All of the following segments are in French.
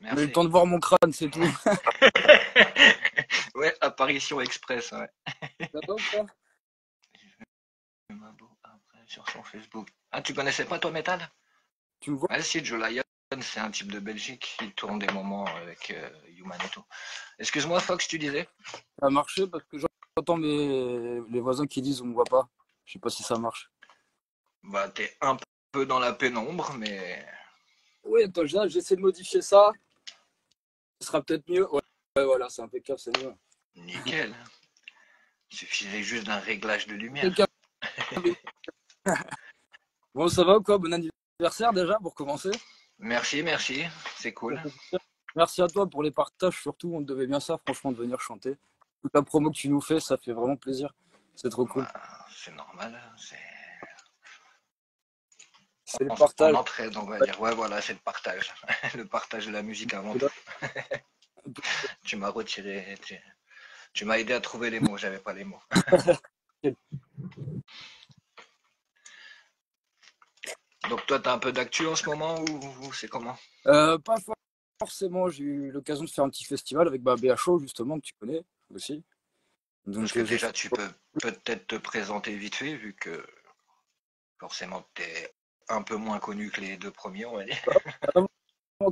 Mais le Merci. temps de voir mon crâne, c'est tout. Ouais, apparition express, ouais. Ça va ou pas? Mabo après sur son Facebook. Ah, tu connaissais pas toi Metal? Tu me vois? Ah si, Joe Lion, c'est un type de Belgique. Il tourne des moments avec Human et tout. Excuse-moi, Fox, tu disais? Ça a marché parce que j'entends les voisins qui disent on me voit pas. Je sais pas si ça marche. Bah, t'es un peu dans la pénombre, mais Oui, attends, j'essaie de modifier ça. Ce sera peut-être mieux. Ouais, ouais, voilà, c'est impeccable, c'est mieux. nickel. Il suffisait juste d'un réglage de lumière. Impeccable. Bon, ça va ou quoi? Bon anniversaire déjà pour commencer. Merci, merci, c'est Ça cool. fait plaisir. Merci à toi pour les partages, surtout. On te devait bien ça, franchement, de venir chanter. Toute la promo que tu nous fais, ça fait vraiment plaisir. C'est trop cool. Bah, c'est normal, C'est le on partage. entraide, on va dire. Ouais, voilà, c'est le partage. Le partage de la musique avant tout. Tu m'as retiré, tu m'as aidé à trouver les mots, j'avais pas les mots. Donc toi, t'as un peu d'actu en ce moment ou c'est comment? Pas forcément, j'ai eu l'occasion de faire un petit festival avec BHO, justement, que tu connais aussi. Parce Donc, que j'ai fait déjà, tu peux peut-être te présenter vite fait, vu que forcément, t'es un peu moins connu que les deux premiers, on va dire.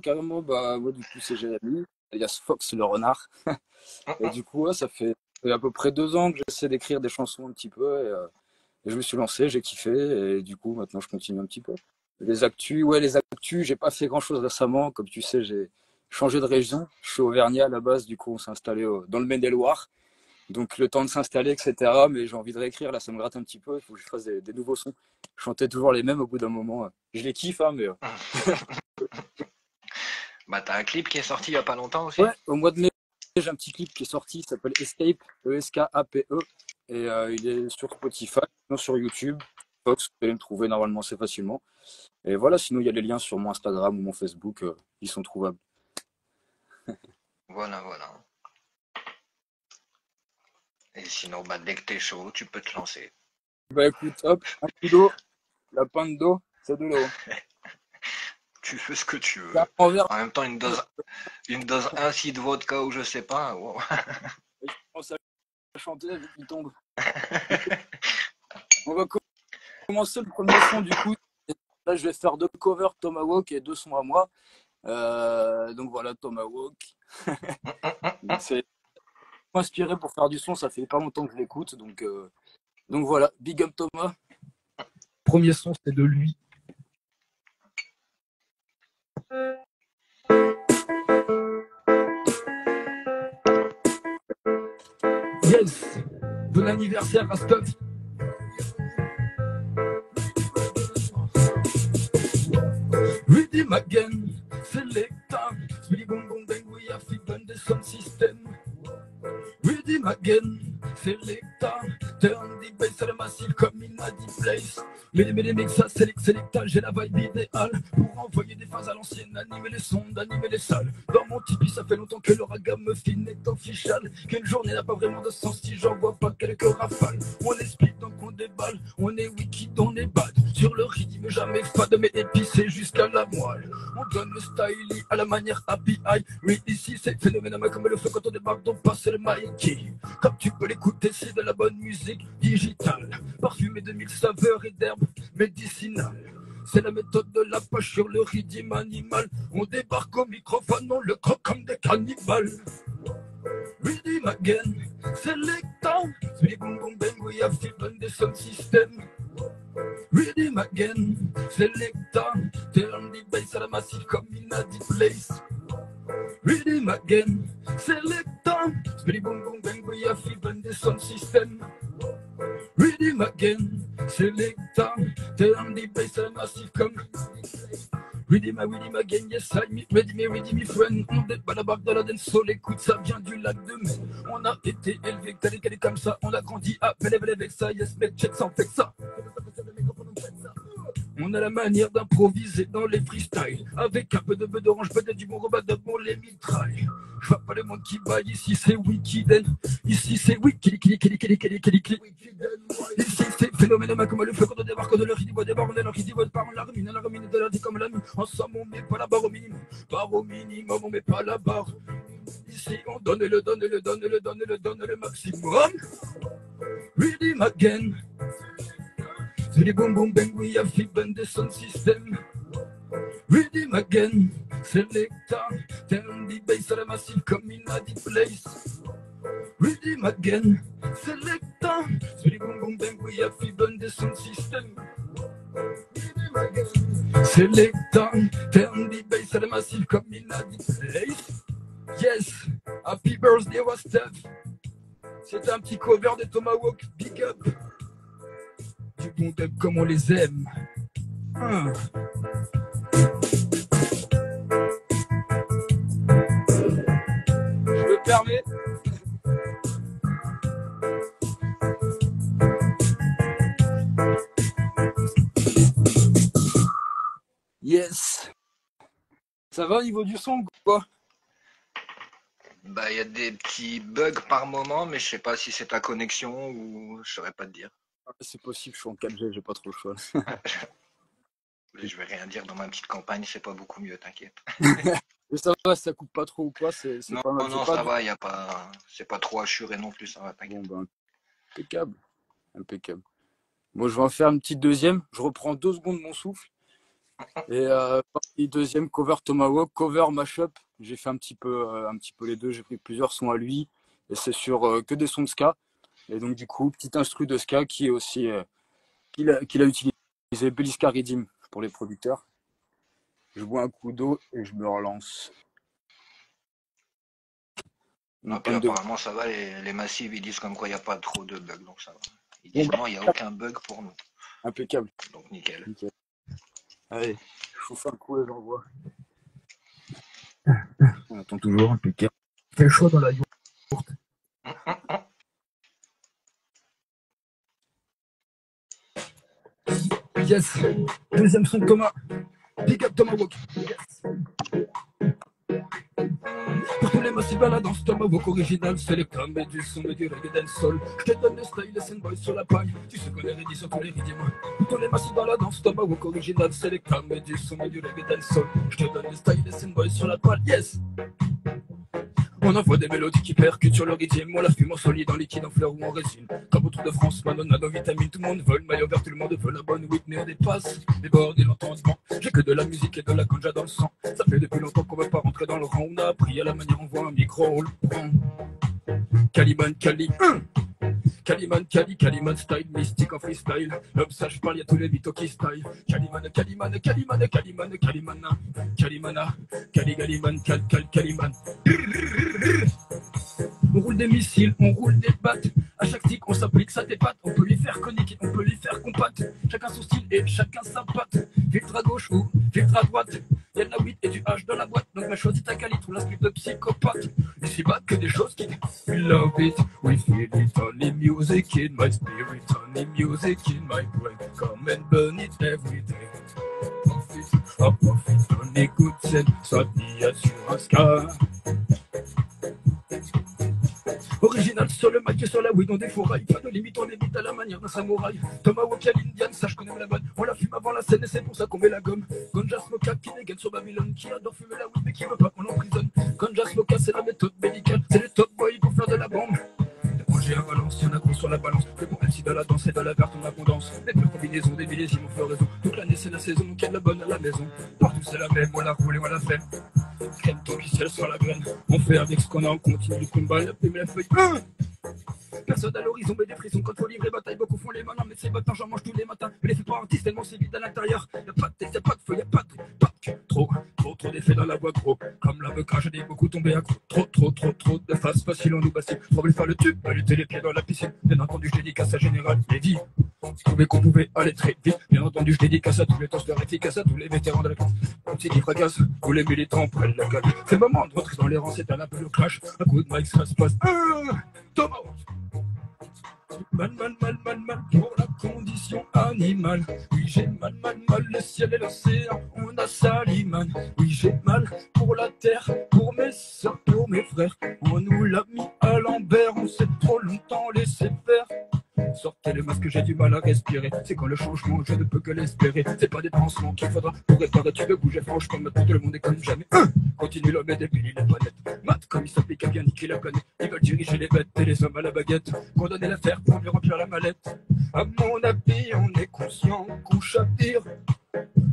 carrément, bah, moi, du coup, c'est Jérémy, alias Fox le renard. Et du coup, ouais, ça fait à peu près 2 ans que j'essaie d'écrire des chansons un petit peu. Et je me suis lancé, j'ai kiffé. Et du coup, maintenant, je continue un petit peu. Les actus, j'ai pas fait grand-chose récemment. Comme tu sais, j'ai changé de région. Je suis auvergnat à la base, du coup, on s'est installé dans le Maine-et-Loire. Donc, le temps de s'installer, etc. Mais j'ai envie de réécrire, là, ça me gratte un petit peu. Il faut que je fasse des nouveaux sons. Je chantais toujours les mêmes au bout d'un moment. Je les kiffe, hein, mais Bah, t'as un clip qui est sorti il y a pas longtemps aussi. ouais, au mois de mai, j'ai un petit clip qui est sorti, il s'appelle Escape, Eskape. Et il est sur Spotify, sinon sur YouTube. Fox, vous allez me trouver normalement assez facilement. Et voilà, sinon il y a les liens sur mon Instagram ou mon Facebook, ils sont trouvables. Voilà, voilà. Et sinon, bah, dès que t'es chaud, tu peux te lancer. Bah écoute, hop, un coup d'eau, la pinte d'eau, c'est de l'eau. Tu fais ce que tu C'est un veux. verre, En même temps, une dose ainsi de vodka ou je sais pas. Wow. et je commence à chanter, vite il tombe. On va commencer le premier son du coup. Là, je vais faire 2 covers Tomahawk et 2 sons à moi. Donc voilà, Tomahawk. Donc c'est inspiré pour faire du son, ça fait pas longtemps que je l'écoute. Donc voilà, Big Up Thomas. Premier son, c'est de lui. Yes, bon anniversaire à Stuff. Rudy Magen, Selecta, Willy Bong Bong Bang, we have done the sound system. Rudy Magen, Selecta, turn the bass à la massive comme in a deep place. Les mix à Selecta, j'ai la vibe idéale pour envoyer des phases à l'ancienne, animer les sons, animer les salles. Dans mon tipi, ça fait longtemps que le ragamuffin est official. Qu'une journée n'a pas vraiment de sens si j'en vois pas quelques rafales. On est split donc on déballe, on est wiki, on est bad. Sur le rythme, jamais fade, mais épicé jusqu'à la moelle. On donne le style à la manière happy eye. Oui, ici c'est phénoménal comme le feu quand on débarque, donc passe le Mikey. Comme tu peux l'écouter, c'est de la bonne musique digitale, parfumée de mille saveurs et d'herbes médicinales. C'est la méthode de la pêche sur le rythme animal. On débarque au microphone, on le croque comme des cannibales. Rhythm again, selecta, Sweet boom boom bang, we have different the sound system. Rhythm again, selecta, turn the bass à la massive comme in a deep place. Rhythm again, selecta, Sweet boom boom bang, we have different the sound system. Rhythm again, selecta, turn the bass à la massive comme. Ready again, yes I me, ready me friend. On débat la barque de la dance soul, écoute ça vient du lac de Mai. On a été élevé, calé comme ça, on a grandi à belle avec ça, yes mec, check ça, on fait ça. On a la manière d'improviser dans les freestyles. Avec un peu de bœuf d'orange, peut-être du bon rebat de bon les mitrailles. Je vois pas le monde qui baille, ici c'est Wikiden. Ici c'est Wikiden. Ici c'est phénomène comme le feu quand on débarque de leur idée débarque, on est leur idée par la remine de la vie comme la nuit. Ensemble on met pas la barre au minimum. Barre au minimum, on met pas la barre. Ici on donne le maximum. Rhythm again. C'est les boom boom bang, we have been the sound system. Rhythm again, selecta. Turn the bass à la massive comme in a deep place. Rhythm again, selecta. C'est les boom boom bang, we have been the sound system. Rhythm again, selecta. Turn the bass à la massive comme in a deep place. Yes, happy birthday was Steph. C'est un petit cover de Tomahawk, big up. Du bon dub comme on les aime. Je me permets. Yes. Ça va au niveau du son ou quoi? Bah, il y a des petits bugs par moment, mais je sais pas si c'est ta connexion ou je saurais pas te dire. C'est possible, je suis en 4G, j'ai pas trop le choix. Je vais rien dire dans ma petite campagne, c'est pas beaucoup mieux, t'inquiète. Mais ça va, ça coupe pas trop ou quoi? Non, pas mal. Non, ça va, y a pas, c'est pas trop assuré non plus, ça va, t'inquiète. Bon, ben, impeccable. Impeccable. Bon, je vais en faire une petite deuxième. Je reprends 2 secondes mon souffle. Et deuxième, cover Tomahawk, cover mashup. J'ai fait un petit peu les deux. J'ai pris plusieurs sons à lui. Et c'est sur que des sons de ska. Et donc, du coup, petit instru de ska qui est aussi qu'il a utilisé Belisca Redeem pour les producteurs. Je bois un coup d'eau et je me relance. Non, puis apparemment, ça va, les massifs, ils disent comme quoi il n'y a pas trop de bugs, donc ça va. Ils disent non, il n'y a aucun bug pour nous. Impeccable. Donc nickel. Allez, je chauffe un coup et j'envoie. On attend toujours, impeccable. Il fait chaud dans la yourte. Yes. Deuxième son de Thomas. Big up Tomahawk. Yes. Pour tous les massifs à la danse, Tomahawk original, Selecta, mais du son, mais du reggae dancehall. Je te donne le style, les Boys sur la paille. Tu sais qu'on est ready sur tous les rythmes. Pour tous les massifs à la danse, Tomahawk original, Selecta, mais du son, mais du reggae dancehall. Je te donne le style, les Boys sur la paille. Yes. On envoie des mélodies qui percutent sur le rythme. On la fume en solide, en liquide, en fleurs ou en résine. Comme au Tour de France, Madonna, nos vitamines. Tout le monde veut le maillot vert, tout le monde veut la bonne Whitney. On dépasse les bords et l'entendement. J'ai que de la musique et de la ganja dans le sang. Ça fait depuis longtemps qu'on veut pas rentrer dans le rang. On a appris à la manière, on voit un micro, on le prend. Caliban, Caliman, Caliman style, mystique en freestyle. L'homme sage parle, y'a tous les mythos qui style. Calimana, Calimana, Calimana, Calimana, Calimana, Calimana, Caliman, Caliman. On roule des missiles, on roule des battes. À chaque tic, on s'applique sa dépate. On peut lui faire conique, on peut lui faire compatte. Chacun son style et chacun sa patte. Filtre à gauche ou filtre à droite. Y'a de la 8 et du H dans la boîte. Donc, m'a choisi ta qualité, on l'inscrit de psychopathe. Ici, bat que des choses qui. We love it, we feel it. Only music in my spirit, only music in my brain. Come and burn it every day. Profit, on écoute scène, soit mis sur un ska. Original sur le mic et sur la weed, on défouraille. Pas de limite, on évite à la manière d'un samouraï. Tomahawk à l'Indian, ça je connais la bonne. On la fume avant la scène et c'est pour ça qu'on met la gomme. Ganja Smoka, qui dégaine sur Babylone, qui adore fumer la weed mais qui veut pas qu'on l'emprisonne. Ganja Smoka, c'est la méthode médicale, c'est le top boy pour faire de la bombe. Des projets à Valence, y'en a gros sur la balance. Le bon MC de la danse et de la verte en abondance. Les pures combinaisons, des millésimes en floraison. Toute l'année c'est la saison, qu'il y a de la bonne à la maison. Partout c'est la même, on la roule et on la fait. Crème ton ciel sur la graine. On fait avec ce qu'on a, on continue le combat, la plume et la feuille. Personne à l'horizon, mais des frissons quand faut livrer bataille. Beaucoup font les malins, mais ces bâtards, j'en mange tous les matins. Mais les fais pas artistes, tellement c'est vide à l'intérieur. Y'a pas de tête, y'a pas de feu, y'a pas de cul. Trop d'effets dans la voix, gros. Comme l'avocat, j'ai des beaucoup tombé à trop de faces faciles, on nous bastille. Trop voulu faire le tube, lutter les pieds dans la piscine. Bien entendu, je dédicace à Général Lévy. Je trouvais qu'on pouvait aller très vite. Bien entendu, je dédicace à tous les toasters efficaces, à tous les vétérans de la classe. Comme si qui fracassent, tous les militants prennent la gueule. C'est le moment de rentrer dans les rangs, c'est un peu le clash. Un coup de mic, ça se passe. Thomas! Mal pour la condition animale. animal. Oui, j'ai mal, le ciel et l'océan, on a sali, man. Oui, j'ai mal pour la terre, pour mes soeurs, pour mes frères. On nous l'a mis à l'envers, on s'est trop longtemps laissé faire. Sortez les masques, j'ai du mal à respirer. C'est quand le changement, je ne peux que l'espérer. C'est pas des pansements qu'il faudra pour réparer. Tu veux bouger franchement, maintenant tout le monde est comme jamais. Continue l'homme et débile, il est pas net. Matt, comme il s'applique à bien niquer la planète. Ils veulent diriger les bêtes et les hommes à la baguette. Condamner l'affaire pour lui remplir la mallette. À mon avis, on est conscient qu'on chavire.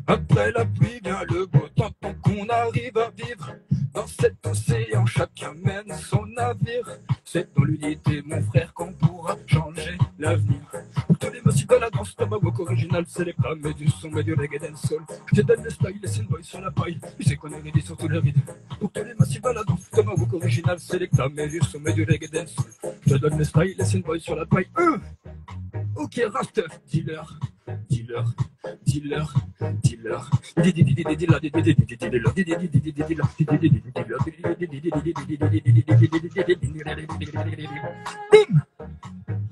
Après la pluie vient le beau temps, tant qu'on arrive à vivre. Dans cet océan, chacun mène son navire. C'est dans l'unité, mon frère, qu'on pourra changer l'avenir. Pour tous les massifs à la danse, Tomahawk original, c'est les pas, mais du son, mais du reggae dancehall. Je te donne le style, les boys sur la paille. Tu sais qu'on est ready sur tous les rides. Pour tous les massifs à la danse, Tomahawk original, c'est les pas, mais du son, mais du reggae dancehall. Je te donne le style, les boys sur la paille. Ok, Rastef, dealer, dealer, dealer, dealer, Bim.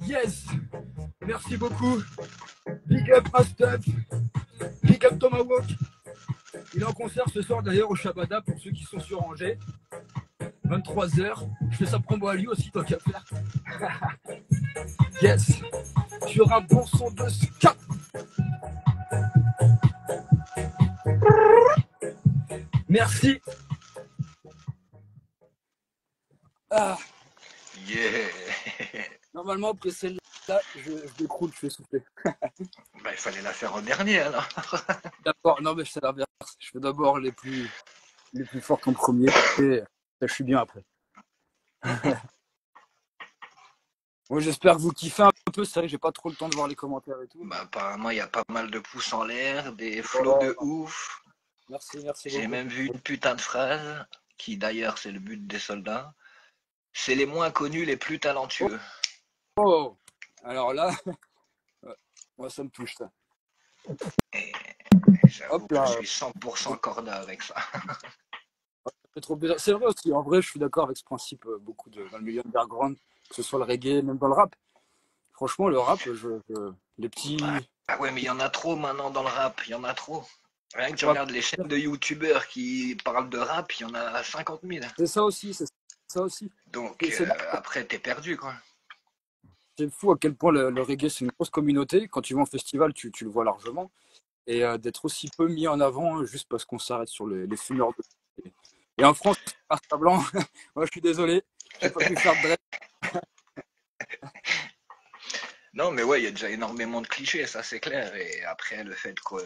Yes. Merci beaucoup. Big up Rastef. Big up Tomahawk. Il est en concert ce soir d'ailleurs au Shabada pour ceux qui sont sur Angers. 23h. Je fais sa promo à lui aussi, tant qu'à faire. Yes. Sur un bon son de ska. Merci. Ah. Yeah. Normalement, après celle-là, je décroule, je fais souffler. Bah, il fallait la faire en dernier alors. D'accord, non mais c'est l'inverse. Je fais d'abord les plus forts en premier et je suis bien après. Bon, j'espère que vous kiffez un peu. C'est vrai que j'ai pas trop le temps de voir les commentaires et tout. Bah, apparemment, il y a pas mal de pouces en l'air, des flots de ouf. Merci J'ai beaucoup. même vu une putain de phrase, qui d'ailleurs c'est le but des soldats. C'est les moins connus, les plus talentueux. Oh, alors là, moi ça me touche ça. Et j'avoue que je suis 100% corda avec ça. C'est vrai aussi, en vrai, je suis d'accord avec ce principe beaucoup dans le milieu underground, que ce soit le reggae, même dans le rap. Franchement, le rap, les petits. Ah ouais, mais il y en a trop maintenant dans le rap, il y en a trop. Rien que tu regardes les chaînes de youtubeurs qui parlent de rap, il y en a 50 000. C'est ça aussi, c'est ça aussi. Donc après, t'es perdu, quoi. C'est fou à quel point le reggae, c'est une grosse communauté. Quand tu vas en festival, tu le vois largement. Et d'être aussi peu mis en avant juste parce qu'on s'arrête sur les fumeurs de... Et en France, à blanc, moi je suis désolé, j'ai pas pu faire de dread. Non, mais ouais, il y a déjà énormément de clichés, ça c'est clair. Et après, le fait qu'on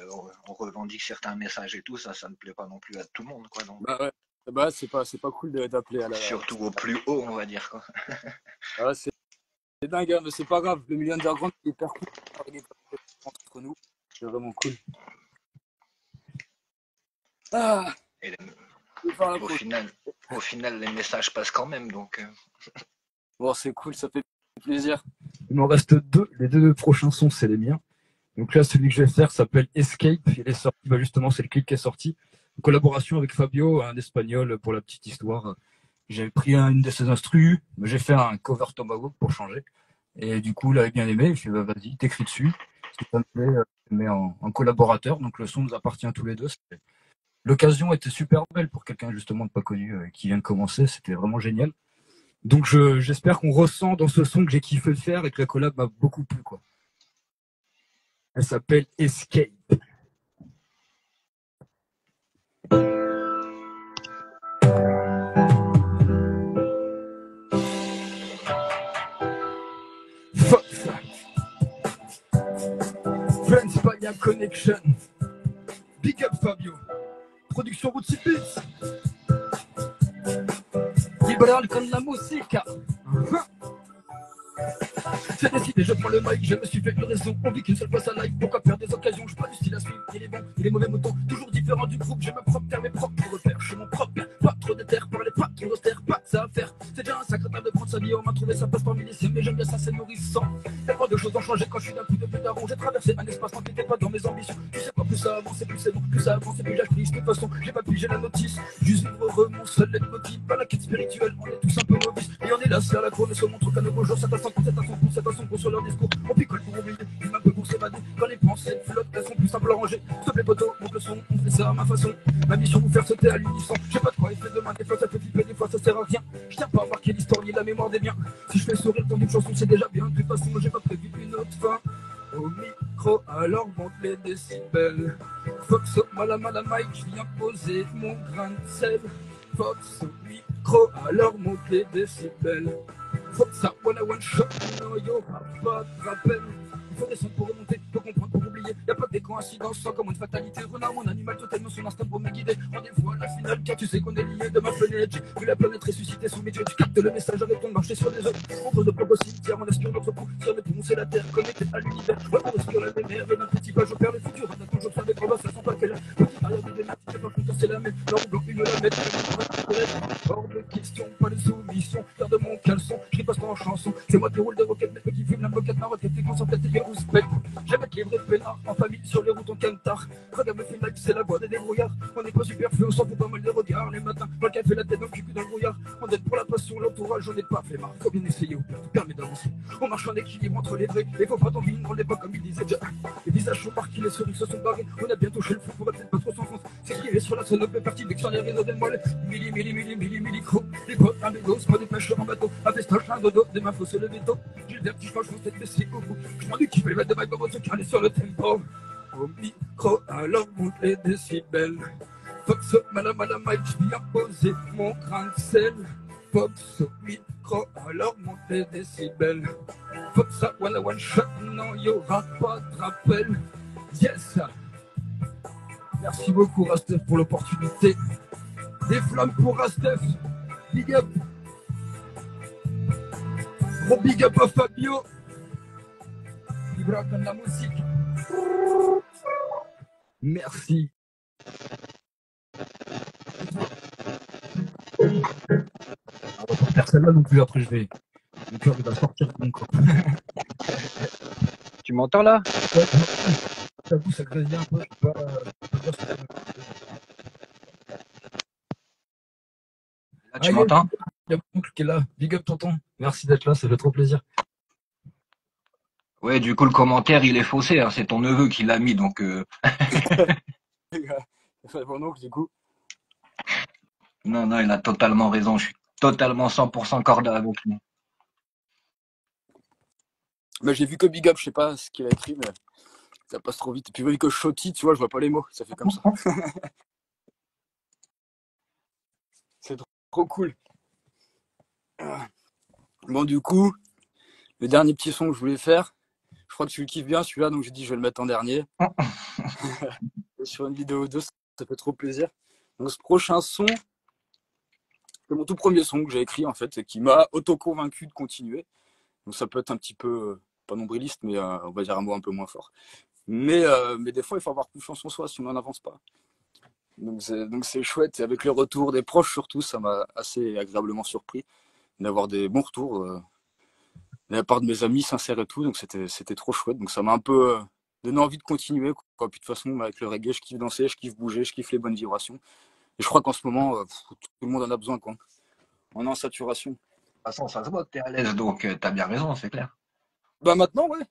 revendique certains messages et tout, ça ne plaît pas non plus à tout le monde, quoi. Donc... Bah ouais, bah, c'est pas cool d'appeler à la... Surtout au plus haut, on va dire, quoi. Ah, c'est dingue, hein, mais c'est pas grave. Le milieu underground est hyper cool entre nous. C'est vraiment cool. Ah. Et au final, les messages passent quand même, donc... Bon, c'est cool, ça fait plaisir. Il m'en reste deux. Les deux prochains sons, c'est les miens. Donc là, celui que je vais faire s'appelle Escape. Il est sorti, bah justement, c'est le clip qui est sorti. En collaboration avec Fabio, un espagnol, pour la petite histoire. J'ai pris une de ses instrus, j'ai fait un cover Tomahawk pour changer. Et du coup, il avait bien aimé. Je lui ai dit, bah, vas-y, t'écris dessus. Si ça me plaît, je mets en collaborateur. Donc le son nous appartient à tous les deux. L'occasion était super belle pour quelqu'un justement de pas connu qui vient de commencer. C'était vraiment génial. Donc j'espère qu'on ressent dans ce son que j'ai kiffé faire et que la collab m'a beaucoup plu, quoi. Elle s'appelle Escape. Fox. Friends by a Connection. Big up Fabio. Production Rootsy Beats. Libéral comme la musique. C'est décidé, je prends le mic, je me suis fait une raison. On vit qu'une seule fois sa life, pourquoi perdre des occasions? Je suis pas du style à suivre, il est bon, il est mauvais moutons. Toujours différent du groupe, j'ai mes propres termes, mes propres repères. Je suis mon propre père, pas trop de terre, parlez pas trop austère, pas ça à faire. C'est déjà un sacré temps de prendre sa vie en main, trouver sa place parmi les siens, mais j'aime bien ça, c'est nourrissant. Tellement de choses ont changé quand je suis d'un coup de plus daron. J'ai traversé un espace, n'empiétez pas dans mes ambitions. Tu sais pas, plus ça avance, plus c'est bon, plus ça avance, plus j'agis. De toute façon, j'ai pas pigé la notice. Juste vivre heureux, mon seul leitmotiv. Pas la quête spirituelle, on est tous un peu novices. Et on est là, c'est à la cour, ne se montre qu'à nos beaux jours. C'est à son coup, c'est à son coup, c'est à son coup sur leur discours. On picole pour oublier, une un peu pour s'évader. Quand les pensées flottent, elles sont plus simples à ranger. S'il te plaît, poteau, monte le son, on fait ça à ma façon. Ma mission, vous faire sauter à l'unisson. J'ai pas de quoi effet demain, des fois ça peut flipper, des fois ça sert à rien. Je tiens pas à marquer l'histoire ni la mémoire des biens. Si je fais sourire dans une chanson, c'est déjà bien. De toute façon, j'ai pas prévu une autre fin. Au micro, alors monte les décibels. Fox au mala mic, je viens poser mon grain de sel. Fox au micro, alors monte les décibels. Fox à one shot, non y'aura pas de rappel. Il faut descendre pour remonter, faut comprendre pour oublier. Y'a pas que des coïncidences, sans comme une fatalité. Renard, mon animal totalement son instinct pour me guider. Rendez-vous à la finale, car tu sais qu'on est lié de ma fenêtre. J'ai vu la planète ressusciter sous mes yeux. Tu captes le message, arrête de marcher sur des œufs. On pose de propos cimetière, on aspire notre coup. Sur le poumon, c'est la terre, connecté à l'univers. Ouais, on respire la même air, et d'un petit pas, je perds le futur. On a toujours fait avec Robin, ça sent pas qu'elle a. Petit arrière de démat, j'ai pas content, c'est la même. L'or blanc, une la mettre, hors de question, pas de soumission. Faire de mon caleçon, je riposte en chanson. C'est moi qui roule des roquettes, mais qui fume la moquette, ma retraite, t'es concentré, t'es respect. J'aime être libre et peinard, en famille sur les routes en cantar. Regarde me film like, c'est la voix des débrouillards. On n'est pas superflu, on s'en fout pas mal des regards. Les matins, dans le café, la tête dans le cul dans le brouillard. On aide pour la passion, l'entourage, j'en ai pas fait marre. Faut bien essayer au pire, permet d'avancer. On marche en équilibre entre les vrais. Et faut pas t'en vivre, on n'est pas comme il disait déjà. Les visages sont parqués, les souris se sont barrés. On a bien touché le fou, on va peut-être pas trop s'enfoncer. S'écrivait sur la sonne, fait partie des les réseaux des molles. Milli-milli-milli-milli-milli-cro. Les potes, un bédos, pas des pêcheurs en bateau. Un festoche, un dodo, des mains faut se lever tôt. J'ai le vertige, je pense peut-être laisser au bout. Je m'en dis qu'il fait le mettre de ma gomme, se caler sur le tempo. Au micro, alors monte les décibels. Fox au mala mic, je viens poser mon grain de sel. Fox au micro, alors monte les décibels. Fox à one shot, non, y'aura pas de rappel. Yes! Merci beaucoup Rastef pour l'opportunité. Des flammes pour Rastef. Big up. Gros big up à Fabio. Vibra comme la musique. Merci. On va pas faire celle-là non plus, après je vais. Mon cœur va sortir de mon corps. Tu m'entends là? Ouais, j'avoue, ça grésille un peu. Je peux pas dire ce que Là, tu m'entends? Il y a mon oncle qui est là. Big up tonton. Merci d'être là, ça fait trop plaisir. Ouais, du coup, le commentaire, il est faussé. Hein. C'est ton neveu qui l'a mis, donc... C'est mon oncle, du coup. Non, il a totalement raison. Je suis totalement 100% corda avec lui. Mais j'ai vu que Big Up, je sais pas ce qu'il a écrit, mais ça passe trop vite. Et puis vu que Shotty, tu vois, je vois pas les mots. Ça fait comme ça. C'est trop cool. Bon, du coup, le dernier petit son que je voulais faire, je crois que tu le kiffes bien celui-là, donc j'ai dit je vais le mettre en dernier. Sur une vidéo 2, ça fait trop plaisir. Donc ce prochain son, c'est mon tout premier son que j'ai écrit en fait, et qui m'a auto-convaincu de continuer. Donc ça peut être un petit peu, pas nombriliste, mais on va dire un mot un peu moins fort. Mais des fois, il faut avoir confiance en soi si on n'en avance pas. Donc c'est chouette. Et avec le retour des proches surtout, ça m'a assez agréablement surpris d'avoir des bons retours de la part de mes amis sincères et tout. Donc c'était trop chouette. Donc ça m'a un peu donné envie de continuer, quoi. Puis de toute façon, avec le reggae, je kiffe danser, je kiffe bouger, je kiffe les bonnes vibrations. Et je crois qu'en ce moment, tout le monde en a besoin, quoi. On est en saturation. De toute façon, ça se voit que t'es à l'aise, donc t'as bien raison, c'est clair. Bah maintenant, ouais.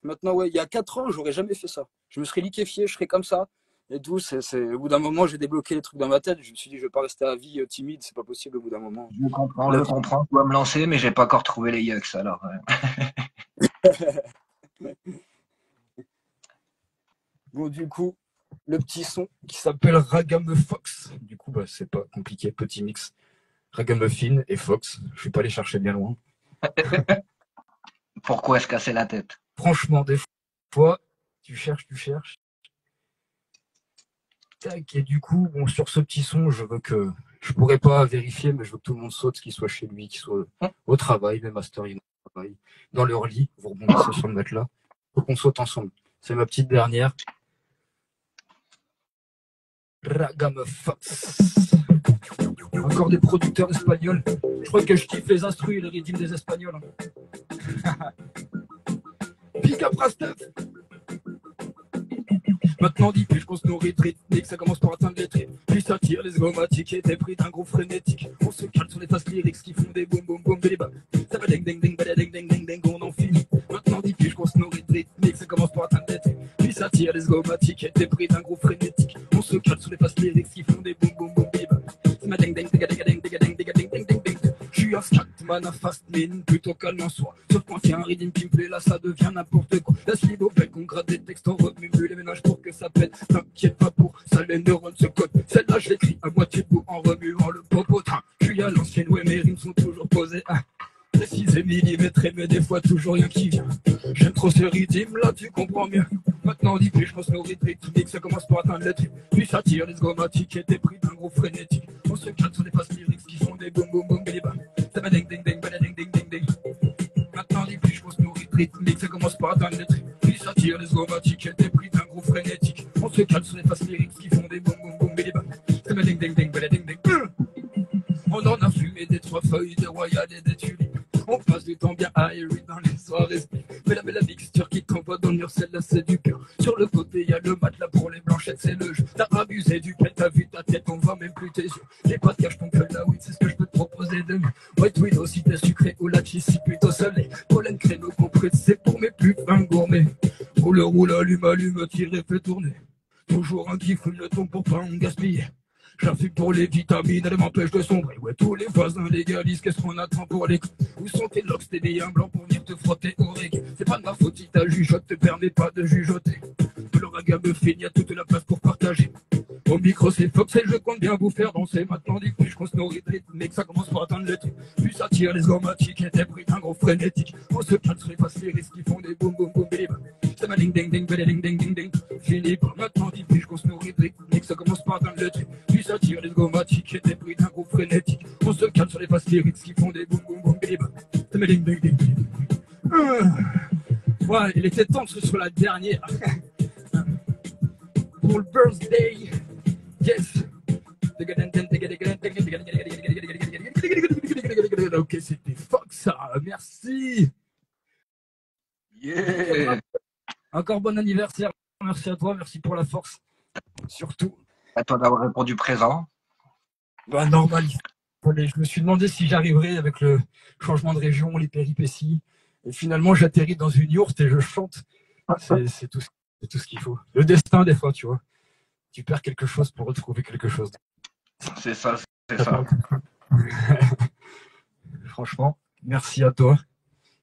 Maintenant, ouais. Il y a 4 ans, j'aurais jamais fait ça. Je me serais liquéfié, je serais comme ça. Et tout, au bout d'un moment, j'ai débloqué les trucs dans ma tête. Je me suis dit, je vais pas rester à vie timide, c'est pas possible au bout d'un moment. Je comprends. Je dois me lancer, mais j'ai pas encore trouvé les yucks, alors. Bon, du coup, le petit son. Qui s'appelle Ragame Fox. Du coup, bah, c'est pas compliqué, petit mix. Ragamuffin et Fox. Je suis pas allé chercher bien loin. Pourquoi se casser la tête? Franchement, des fois, tu cherches. Tac, et du coup, bon, sur ce petit son, je pourrais pas vérifier, mais je veux que tout le monde saute, qu'il soit chez lui, qu'il soit au travail, les mastering au travail, dans leur lit, vous rebondissez sur le matelas. Faut qu'on saute ensemble. C'est ma petite dernière. Ragame Fox. Encore des producteurs espagnols. Je crois que je kiffe les instrus et les rythmes des espagnols. Big up Rastef. Maintenant 10 piges qu'on se nourrit de rythmique, ça commence par atteindre les tripes. Puis ça tire les zygomatiques et des prix d'un gros frénétique. On se cale sur les phases lyriques qui font des boum boum boum des bas. Ça va ding ding ding ding ding ding ding, on en finit. Maintenant 10 piges qu'on se nourrit de rythmique, ça commence par atteindre les tripes. Puis ça tire les zygomatiques et des prix d'un gros frénétique. On se cale sur les phases lyriques qui font des boum boum boum des bas. Ça va ding ding ding ding ding ding ding ding ding ding ding. Je suis abstract, man à fast mine, plutôt calme en soi. Sauf quand il y a un rythme qui me plaît, là ça devient n'importe quoi. La slide au bec, on gratte des textes, on remue les ménages pour que ça pète. T'inquiète pas pour ça, les neurones se codent. Celle-là, je l'écris à moitié debout en remuant le popotin. Je suis à l'ancienne, ouais, mes rimes sont toujours posées. Précisé, millimétré, mais des fois toujours rien qui vient. J'aime trop ce rythme, là tu comprends mieux. Maintenant, dit plus, je pense nos rythmes rythmiques, ça commence par atteindre les tripes. Puis ça tire les zygomatiques et des prix d'un gros frénétique. On se cale sur des passes lyriques qui font des boum boum boum et des bas. Ça va ding ding ding ding ding ding ding. Maintenant, dit plus, je pense nos rythmes rythmiques, ça commence par atteindre les tripes. Puis ça tire les zygomatiques et des prix d'un gros frénétique. On se cale sur des passes lyriques qui font des boum boum boum et des bas. Ça va ding ding ding ding ding. On en a fumé des 3 feuilles, des royales et des tulipes. On passe du temps bien aéré dans les soirées. Mais la mixture qui t'envoie dans le mur, celle-là c'est du pur. Sur le côté y'a le matelas pour les blanchettes, c'est le jeu. T'as abusé du pet, t'as vu ta tête, on voit même plus tes yeux. J'ai pas de cache ton que la weed, c'est ce que je peux te proposer de mieux. White Widow si t'es sucré ou la cheese si plutôt salé. Pollen créneau compris, c'est pour mes plus fins gourmets. Roule, allume, tire et fais tourner. Toujours un qui fouille le ton pour pas en gaspiller. J'infume pour les vitamines, elle m'empêche de sombrer. Ouais, tous les voisins légalisent, qu'est-ce qu'on attend pour les coups? Où sont tes locks, tes billes blancs pour venir te frotter au reggae? C'est pas de ma faute si ta jugeote te permet pas de jugeoter. Le raga me finit, y'a toute la place pour partager. Au micro c'est Fox et je compte bien vous faire danser. Maintenant dis plus qu'on se nourrit de rythme, mais que ça commence par atteindre les trucs. Puis ça tire les zygomatiques et des prix d'un gros frénétique. On se cale sur les faces lyriques qui font des boum boum boum bim. Ça va ding ding ding ding ding ding ding. Fini pas maintenant dis plus qu'on se nourrit de rythme, mais que ça commence par atteindre les trucs. Puis ça tire les zygomatiques et des prix d'un gros frénétique. On se cale sur les faces lyriques qui font des boum boum boum bim. Ça va ding ding ding ding. Ouais, il était temps que ce soit la dernière. Pour le birthday. Yes. Ok, c'était Fox, ça. Merci. Yeah. Encore bon anniversaire. Merci à toi, merci pour la force. Surtout. À toi d'avoir répondu présent. Bah, normal. Je me suis demandé si j'arriverais avec le changement de région, les péripéties. Et finalement, j'atterris dans une yourte et je chante. C'est tout ce qu'il faut. Le destin, des fois, tu vois. Tu perds quelque chose pour retrouver quelque chose. C'est ça, c'est ça. Franchement, merci à toi.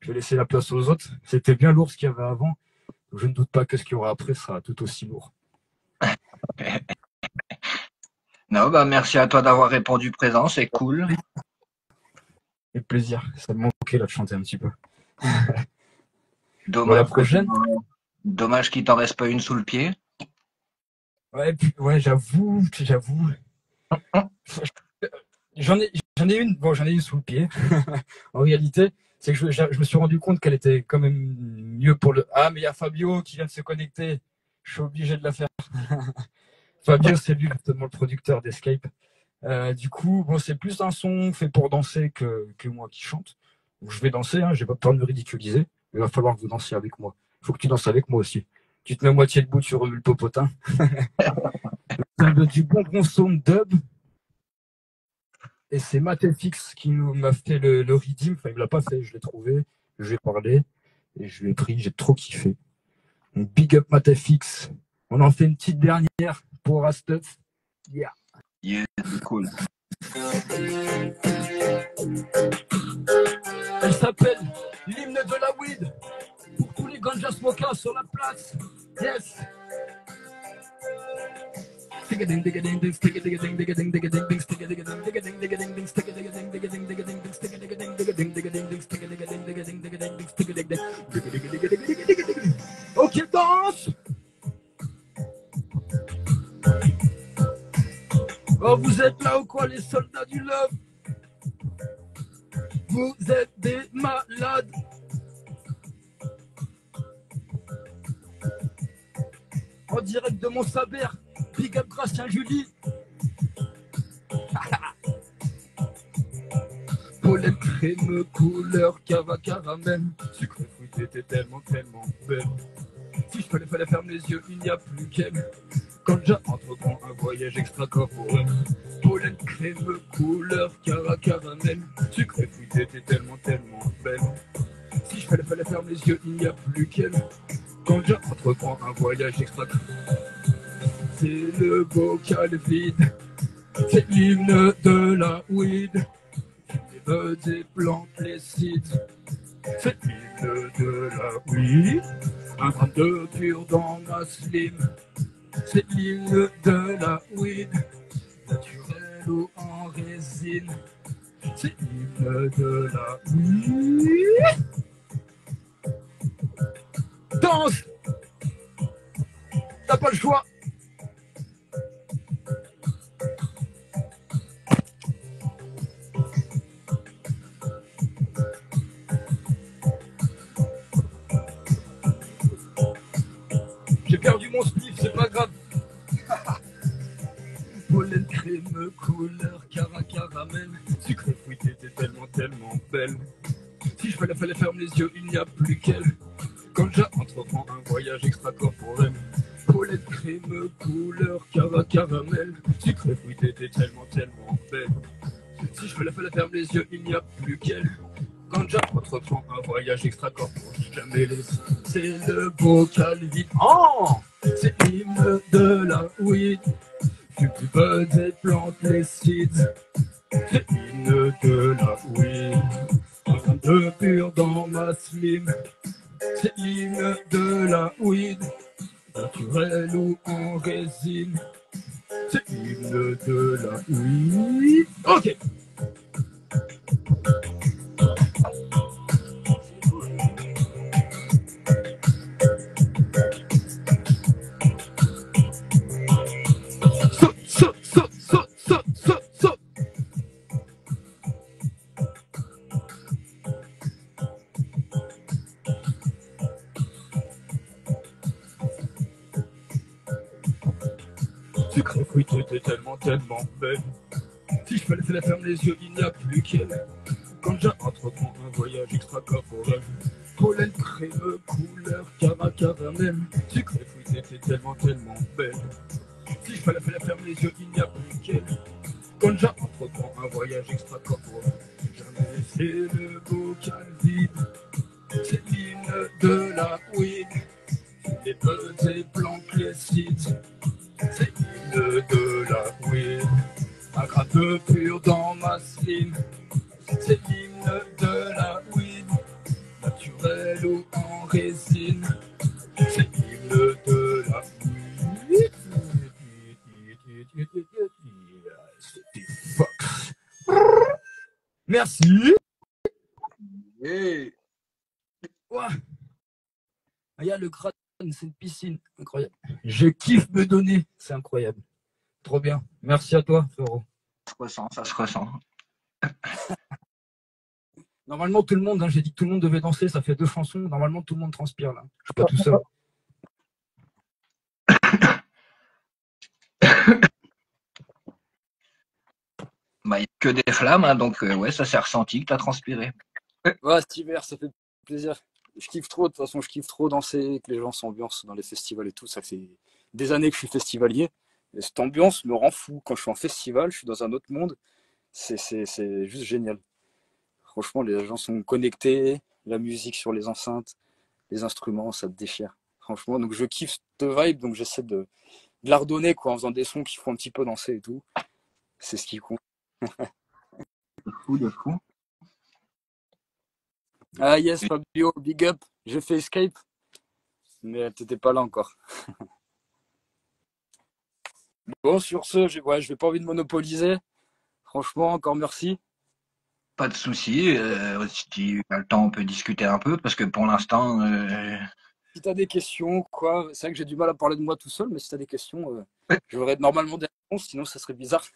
Je vais laisser la place aux autres. C'était bien lourd ce qu'il y avait avant. Je ne doute pas que ce qu'il y aura après sera tout aussi lourd. Non, bah merci à toi d'avoir répondu présent, c'est cool. Et plaisir. Ça me manquait là de chanter un petit peu. Dommage, la prochaine. Dommage qu'il t'en reste pas une sous le pied. Ouais, j'avoue. J'en ai une. Bon, j'en ai une sous le pied. En réalité, c'est que je me suis rendu compte qu'elle était quand même mieux pour le. Ah, mais il y a Fabio qui vient de se connecter. Je suis obligé de la faire. Fabio, c'est lui justement le producteur d'Escape. Du coup, bon, c'est plus un son fait pour danser que moi qui chante. Donc, je vais danser, hein, j'ai pas peur de me ridiculiser. Il va falloir que vous dansiez avec moi. Il faut que tu danses avec moi aussi. Tu te mets à moitié debout, tu remues le popotin. Du bon son dub. Et c'est Matefix qui m'a fait le redeem. Enfin, il me l'a pas fait, je l'ai trouvé. Je lui ai parlé et je lui ai pris. J'ai trop kiffé. Donc, big up Matefix. On en fait une petite dernière pour Rastef. Yeah. Yeah, c'est cool. Elle s'appelle l'hymne de la weed. Pour tous les ganja smokers sur la place. Yes. Ok, danse. Oh, vous êtes là ou quoi, les soldats du love? Vous êtes des malades. En direct de mon saber, big up Gracien Julie. Pollen crème, couleur cava caramel. Sucré fruité, t'es tellement, tellement belle. Si je fallait fermer les yeux, il n'y a plus qu'elle. Quand j'entreprends un voyage extracorporel. Pollen crème, couleur cava caramel. Sucré fruité, t'es tellement, tellement belle. Si je fallait fermer les yeux, il n'y a plus qu'elle. Quand j'entreprends un voyage extracorporel. C'est le bocal vide. C'est l'hymne de la weed. Les buds et plantes, les seeds. C'est l'hymne de la weed. Un gramme de pur dans ma slim. C'est l'hymne de la weed. Naturel ou en résine. C'est l'hymne de la weed. Danse! T'as pas le choix! J'ai perdu mon spliff, c'est pas grave. Pollen crème, couleur caramel. Sucré fruité, t'es tellement, tellement belle. Si je fallait fermer les yeux, il n'y a plus qu'elle. Quand j'entreprends un voyage extracorporel. Pollen crème, couleur caramel. Sucré fruité, t'es tellement, tellement belle. Si je fallait fermer les yeux, il n'y a plus qu'elle. Quand j'entreprends un voyage extracorporel, jamais les... C'est le bocal vide. Oh! C'est l'hymne de la weed. Tu peux des plantes, les seeds. C'est l'hymne de la weed. Un gramme de pur dans ma slim. C'est l'hymne de la weed. Naturel ou en résine. C'est l'hymne de la weed. Ok. Sucré fruité, t'es tellement, tellement belle. Si je fallait fermer les yeux, il n'y a plus qu'elle. Quand j'entreprends un voyage extracorporel. Pollen crème, couleur caramel. Sucré fruité, t'es tellement, tellement belle. Si je fallait fermer les yeux, il n'y a plus qu'elle. Quand j'entreprends un voyage extracorporel. Jamais laissé le bocal vide. C'est l'hymne de la weed. Les buds et plantes, les seeds. C'est l'hymne de la weed. Un gramme de pur dans ma slim. C'est l'hymne de la weed. Naturel ou en résine. C'est l'hymne de la weed. C'était Fox. Merci. Hey. Ouais. Regarde le crâne, c'est une piscine. Incroyable. Je kiffe me donner. C'est incroyable. Trop bien. Merci à toi, frérot. Ça se ressent, ça se ressent. Normalement, tout le monde, j'ai dit que tout le monde devait danser. Ça fait 2 chansons. Normalement, tout le monde transpire là. Je suis pas tout seul. Bah, il n'y a que des flammes, hein, donc ouais, ça s'est ressenti que tu as transpiré. Ouais, cet hiver, ça fait plaisir. Je kiffe trop, de toute façon, je kiffe trop danser, que les gens s'ambiancent dans les festivals et tout. Ça fait des années que je suis festivalier. Et cette ambiance me rend fou. Quand je suis en festival, je suis dans un autre monde. C'est juste génial. Franchement, les gens sont connectés, la musique sur les enceintes, les instruments, ça te déchire. Franchement, donc je kiffe cette vibe, donc j'essaie de la redonner quoi, en faisant des sons qui font un petit peu danser et tout. C'est ce qui compte. De fou, de fou. Ah yes, Fabio, big up. J'ai fait Escape, mais t'étais pas là encore. Bon, sur ce, je vais pas envie de monopoliser. Franchement, encore merci. Pas de souci. Si tu as le temps, on peut discuter un peu parce que pour l'instant. Si tu as des questions, quoi, c'est vrai que j'ai du mal à parler de moi tout seul, mais si tu as des questions, j'aurais normalement des réponses, sinon ça serait bizarre.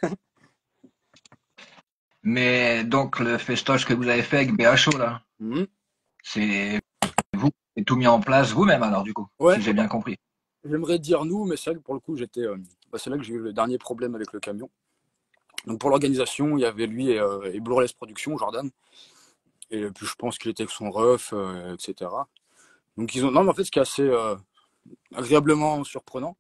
Mais donc, le festoche que vous avez fait avec BHO, là, c'est vous qui avez tout mis en place vous-même, alors, du coup, ouais, si j'ai bien compris. J'aimerais dire nous, mais c'est vrai que pour le coup, c'est là que j'ai eu le dernier problème avec le camion. Donc pour l'organisation, il y avait lui et Blurless Productions, Jordan. Et puis je pense qu'il était avec son ref, etc. Donc ils ont. Non, mais en fait, ce qui est assez agréablement surprenant,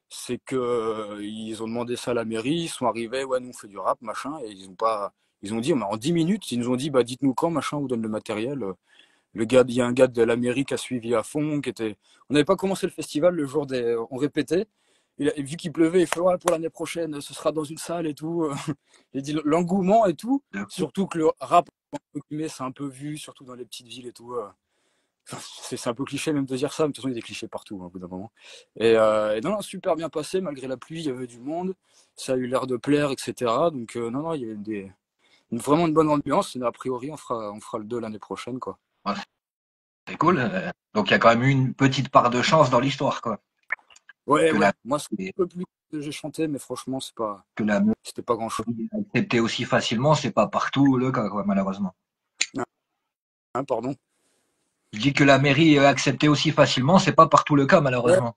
c'est que ils ont demandé ça à la mairie, ils sont arrivés, ouais, nous on fait du rap, machin, et ils ont pas. Ils ont dit, en 10 minutes, ils nous ont dit, bah dites-nous quand, machin, on vous donne le matériel. Il y a un gars de la mairie qui a suivi à fond, qui était. On n'avait pas commencé le festival le jour des. On répétait. Vu qu'il pleuvait, il fait ouais, pour l'année prochaine, ce sera dans une salle et tout. J'ai dit l'engouement et tout. Surtout que le rap, c'est un peu vu, surtout dans les petites villes et tout. C'est un peu cliché même de dire ça, mais de toute façon, il y a des clichés partout, hein, au bout d'un moment. Et non, super bien passé, malgré la pluie, il y avait du monde. Ça a eu l'air de plaire, etc. Donc, non, il y avait vraiment une bonne ambiance. Et a priori, on fera le 2 l'année prochaine, quoi. Ouais, c'est cool. Donc il y a quand même eu une petite part de chance dans l'histoire, quoi. Ouais, Que ouais. la, Moi, c'est un peu plus que j'ai chanté, mais franchement, que la c'était pas grand-chose. musique est acceptée aussi facilement, c'est pas partout le cas, quoi, malheureusement. Hein, pardon. Je dis que la mairie est acceptée aussi facilement, c'est pas partout le cas, Ouais, malheureusement.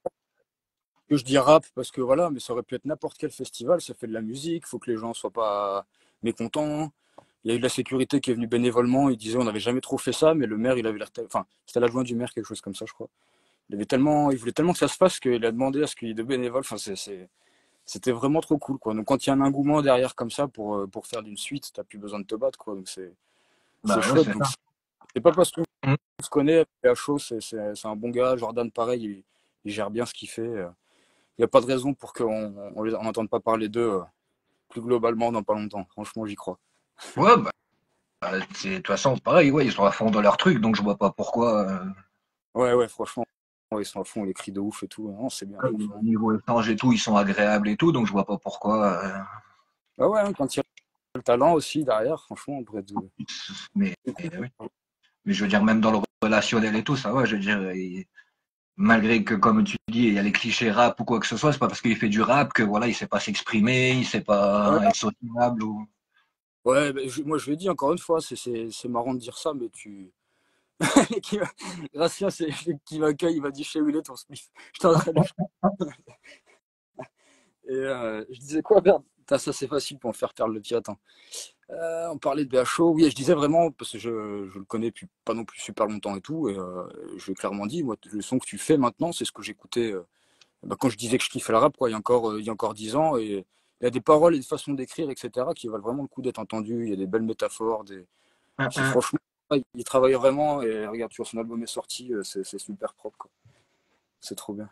que je dis rap parce que voilà, mais ça aurait pu être n'importe quel festival. Ça fait de la musique, faut que les gens soient pas mécontents. Il y a eu de la sécurité qui est venue bénévolement. Il disait on n'avait jamais trop fait ça, mais le maire, il avait l'air. Enfin, c'était l'adjoint du maire, quelque chose comme ça, je crois. Il voulait tellement que ça se fasse qu'il a demandé à ce qu'il y ait de bénévoles. Enfin, c'était vraiment trop cool, quoi. Donc quand il y a un engouement derrière comme ça pour faire d'une suite, t'as plus besoin de te battre, quoi. Donc c'est Bah ouais, chouette. c'est Donc ça. c'est pas parce qu'on Mm. se connaît. PHO, c'est un bon gars. Jordan, pareil, il gère bien ce qu'il fait. Il n'y a pas de raison pour qu'on n'entende pas parler d'eux plus globalement dans pas longtemps. Franchement, j'y crois. Ouais, bah, de toute façon, pareil, ouais, ils sont à fond dans leur truc, donc je vois pas pourquoi. Ouais, ouais, franchement, ouais, ils sont à fond, les cris de ouf et tout. Non, c'est bien, franchement. Niveau échange et tout, ils sont agréables et tout, donc je vois pas pourquoi. Ah ouais, hein, quand il y a le talent aussi derrière, franchement, on pourrait de. Mais, oui. Mais je veux dire, même dans le relationnel et tout, ça va, je veux dire, malgré que, comme tu dis, il y a les clichés rap ou quoi que ce soit, c'est pas parce qu'il fait du rap que voilà, il sait pas s'exprimer, il sait Ouais, pas être sociable ou. ouais moi je l'ai dit encore une fois, c'est marrant de dire ça, mais tu. Qui va- Gracien, c'est qui m'accueille, il m'a dit chez où il est ton Smith. Je en train de. Et je disais quoi, merde? Putain, ça c'est facile pour me faire perdre le pied. Attends. On parlait de BHO, oui, et je disais vraiment, parce que je le connais depuis pas non plus super longtemps et tout, et je lui ai clairement dit, moi, le son que tu fais maintenant, c'est ce que j'écoutais quand je disais que je kiffais le rap, quoi, il y a encore 10 ans, et il y a des paroles et des façons d'écrire, etc., qui valent vraiment le coup d'être entendues, il y a des belles métaphores, c'est franchement, il travaille vraiment, et regarde, tu vois, son album est sorti, c'est super propre, quoi. C'est trop bien.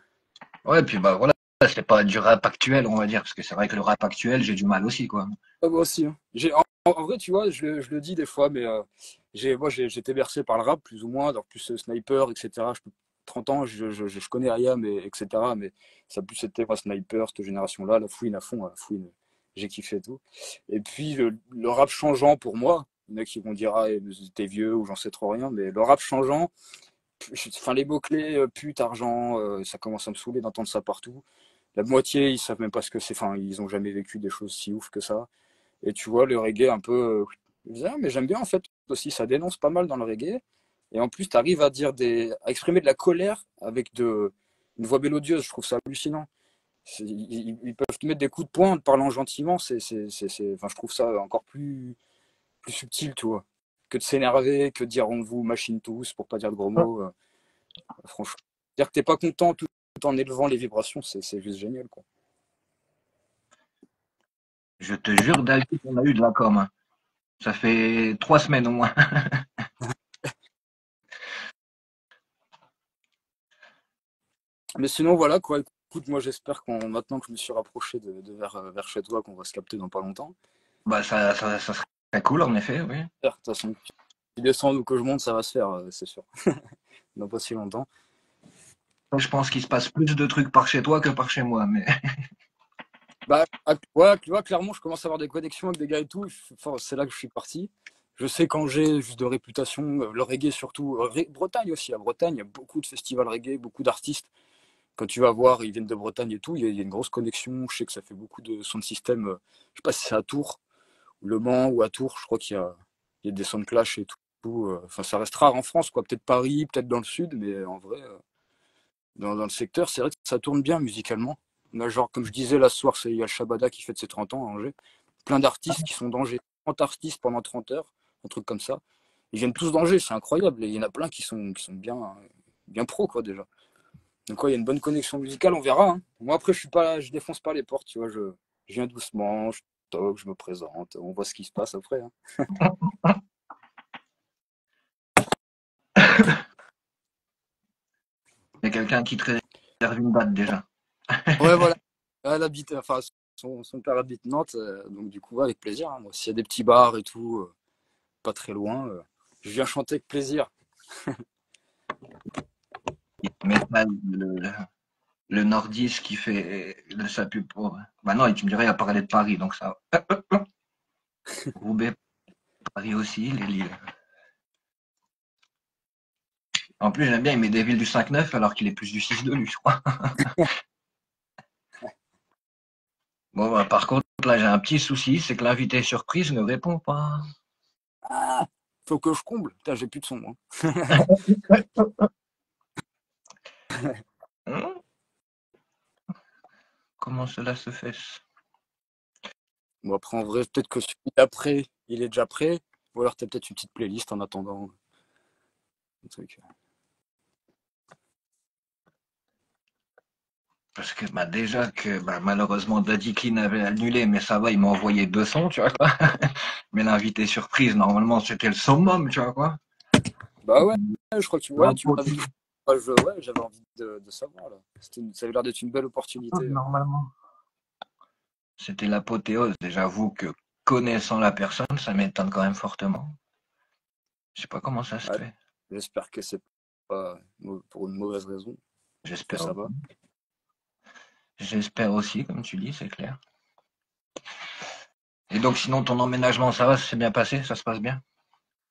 Ouais, puis bah voilà, c'est pas du rap actuel, on va dire, parce que c'est vrai que le rap actuel, j'ai du mal aussi, quoi. Ah, moi aussi, hein. En vrai, tu vois, je le dis des fois, mais j'ai été bercé par le rap, plus ou moins, alors plus Sniper, etc. 30 ans, je connais IAM, etc. Mais ça a plus été moi, Sniper, cette génération-là, la fouine à fond, la fouine, j'ai kiffé et tout. Et puis, le rap changeant pour moi, il y en a qui vont dire, ah, t'es vieux ou j'en sais trop rien, mais le rap changeant, enfin, les mots-clés, pute, argent, ça commence à me saouler d'entendre ça partout. La moitié, ils savent même pas ce que c'est, enfin, ils ont jamais vécu des choses si ouf que ça. Et tu vois, le reggae un peu. Je disais, ah, mais j'aime bien en fait aussi, ça dénonce pas mal dans le reggae. Et en plus, tu arrives à à exprimer de la colère avec une voix mélodieuse. Je trouve ça hallucinant. Ils peuvent te mettre des coups de poing en te parlant gentiment. Enfin, je trouve ça encore plus subtil, tu vois. Que de s'énerver, que de dire on vous machine tous, pour pas dire de gros mots. Franchement, dire que t'es pas content tout en élevant les vibrations, c'est juste génial, quoi. Je te jure, David, on a eu de la com, hein. Ça fait 3 semaines au moins. Mais sinon, voilà, quoi. Écoute, moi, j'espère maintenant que je me suis rapproché vers chez toi, qu'on va se capter dans pas longtemps. Bah ça serait cool, en effet, oui. De toute façon, que tu descends ou que je monte, ça va se faire, c'est sûr. Dans pas si longtemps. Je pense qu'il se passe plus de trucs par chez toi que par chez moi, mais Bah, ouais, tu vois, clairement, je commence à avoir des connexions avec des gars et tout. Enfin, c'est là que je suis parti. Je sais qu'Angers, juste de réputation, le reggae surtout. Bretagne aussi. À Bretagne, il y a beaucoup de festivals reggae, beaucoup d'artistes. Quand tu vas voir, ils viennent de Bretagne et tout. Il y a une grosse connexion. Je sais que ça fait beaucoup de sound system. Je sais pas si c'est à Tours, Le Mans ou à Tours. Je crois il y a des sound clash et tout. Enfin, ça reste rare en France, quoi. Peut-être Paris, peut-être dans le sud, mais en vrai, dans le secteur, c'est vrai que ça tourne bien musicalement. On a genre, comme je disais, là ce soir, il y a le Shabada qui fête ses 30 ans à Angers. plein d'artistes qui sont d'Angers. 30 artistes pendant 30 heures, un truc comme ça. Ils viennent tous d'Angers, c'est incroyable. Et il y en a plein qui sont bien pro, quoi, déjà. Donc, ouais, il y a une bonne connexion musicale, on verra. Hein. Moi, après, je défonce pas les portes, tu vois. Je viens doucement, je toque, je me présente, on voit ce qui se passe après. Hein. Il y a quelqu'un qui te réserve une date déjà. Ouais, voilà. Elle habite, enfin, son père habite Nantes, donc du coup, ouais, avec plaisir. Hein. Moi, s'il y a des petits bars et tout, pas très loin, je viens chanter avec plaisir. Mais là, le nordiste qui fait sa pub pour. Bah non, et tu me dirais, il a parlé de Paris, donc ça. Roubaix, Paris aussi, les Lille. En plus, j'aime bien, il met des villes du 5-9 alors qu'il est plus du 6-2, lui, je crois. Bon, bah, par contre, là, j'ai un petit souci, c'est que l'invité surprise ne répond pas. Ah, faut que je comble. Putain, j'ai plus de son, moi. Comment cela se fait? Bon, après, en vrai, peut-être que celui d'après, il est déjà prêt. Ou alors, t'as peut-être une petite playlist en attendant. Un truc. Parce que bah, déjà que bah, malheureusement Daddy Clean avait annulé, mais ça va, il m'a envoyé 2 sons, tu vois quoi. Mais l'invité surprise, normalement, c'était le summum, tu vois quoi. Bah ouais, je crois que Là, tu m'as vu. Ouais, j'avais envie de savoir, là. Ça avait l'air d'être une belle opportunité. normalement. C'était l'apothéose. Et j'avoue que connaissant la personne, ça m'étonne quand même fortement. Je sais pas comment ça se Ouais, fait. j'espère que c'est pas pour une mauvaise raison. Que J'espère. ça va. J'espère aussi, comme tu dis, c'est clair. Et donc, sinon, ton emménagement, ça va, ça s'est bien passé, ça se passe bien?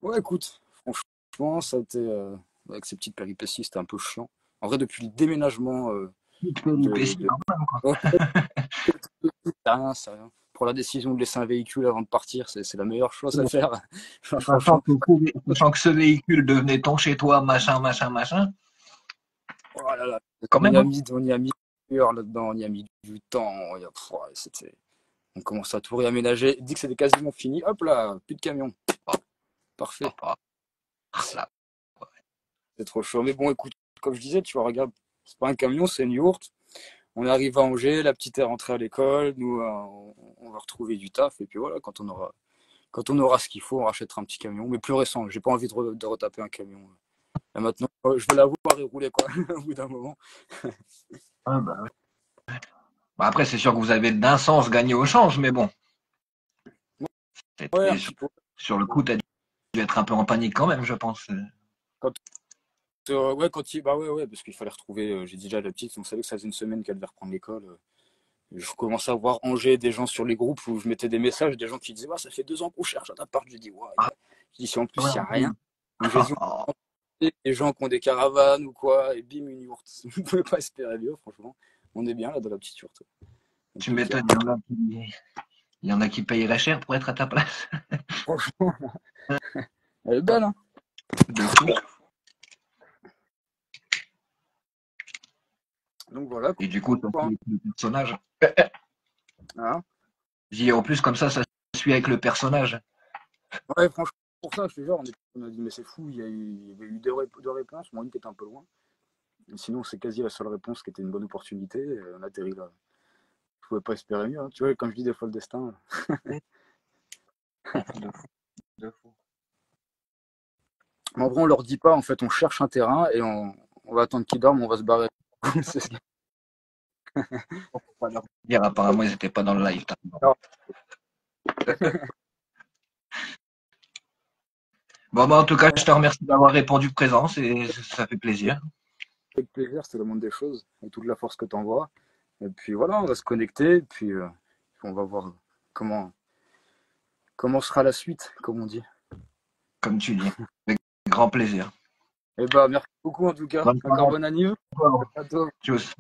Ouais, écoute, franchement, ça a été, avec ces petites péripéties, c'était un peu chiant. En vrai, depuis le déménagement de... Ouais, c'est rien. Pour la décision de laisser un véhicule avant de partir, c'est la meilleure chose à faire. Franchement, Sachant que ce véhicule devenait ton chez toi, machin, machin, machin. oh là là, Quand même, hein. on y a mis une heure là-dedans, on y a mis du temps. On commence à tout réaménager. Il dit que c'était quasiment fini. Hop là, plus de camion. Parfait. Là. C'est trop chaud. Mais bon, écoute, comme je disais, tu vois, regarde, c'est pas un camion, c'est une yourte. On arrive à Angers, la petite est rentrée à l'école, nous, on va retrouver du taf. Et puis voilà, quand on aura ce qu'il faut, on rachètera un petit camion, mais plus récent. J'ai pas envie de retaper un camion. Là, maintenant, je veux l'avoir et rouler, quoi, au bout d'un moment. Ah, bah, ouais. Bah, après, c'est sûr que vous avez d'un sens gagné au change, mais bon. Ouais, un Sur, petit peu. sur le coup, tu as dû être un peu en panique quand même, je pense. Quand, ouais, parce qu'il fallait retrouver. J'ai dit déjà la petite, on savait que ça faisait une semaine qu'elle devait reprendre l'école. Je commençais à voir Angers des gens sur les groupes où je mettais des messages, des gens qui disaient, ouais, ça fait 2 ans qu'on cherche un appart. Je dis, ouais, je dis, si en plus il n'y a rien. Donc, j'ai dit, des gens qui ont des caravanes ou quoi, et bim, une yourte. Vous ne pouvez pas espérer mieux, franchement. On est bien là dans la petite yourte. Tu m'étonnes, il y en a qui payeraient cher pour être à ta place. Franchement, elle est belle, hein. De fou. Donc voilà. Et du coup, ça suit avec le personnage. Hein, J'ai en plus, comme ça suit avec le personnage. ouais, franchement, pour ça, je te jure, on a dit, mais c'est fou, il y avait eu deux réponses, moi une qui était un peu loin. Et sinon, c'est quasi la seule réponse qui était une bonne opportunité. Et on atterrit là. Je pouvais pas espérer mieux. Hein. Tu vois, comme je dis des fois le destin. De fou. Mais en vrai, on leur dit pas, en fait, on cherche un terrain et on va attendre qu'ils dorment, on va se barrer. C'est ce Pas leur dire, apparemment, ils n'étaient pas dans le live. Bon, bah, en tout cas, je te remercie d'avoir répondu présent, ça fait plaisir. avec plaisir, c'est le monde des choses, avec toute la force que tu envoies. Et puis voilà, on va se connecter, et puis on va voir comment sera la suite, comme on dit. Comme tu dis, avec grand plaisir. Eh bah, merci beaucoup en tout cas. Encore bonne année. À bientôt. Tchuss.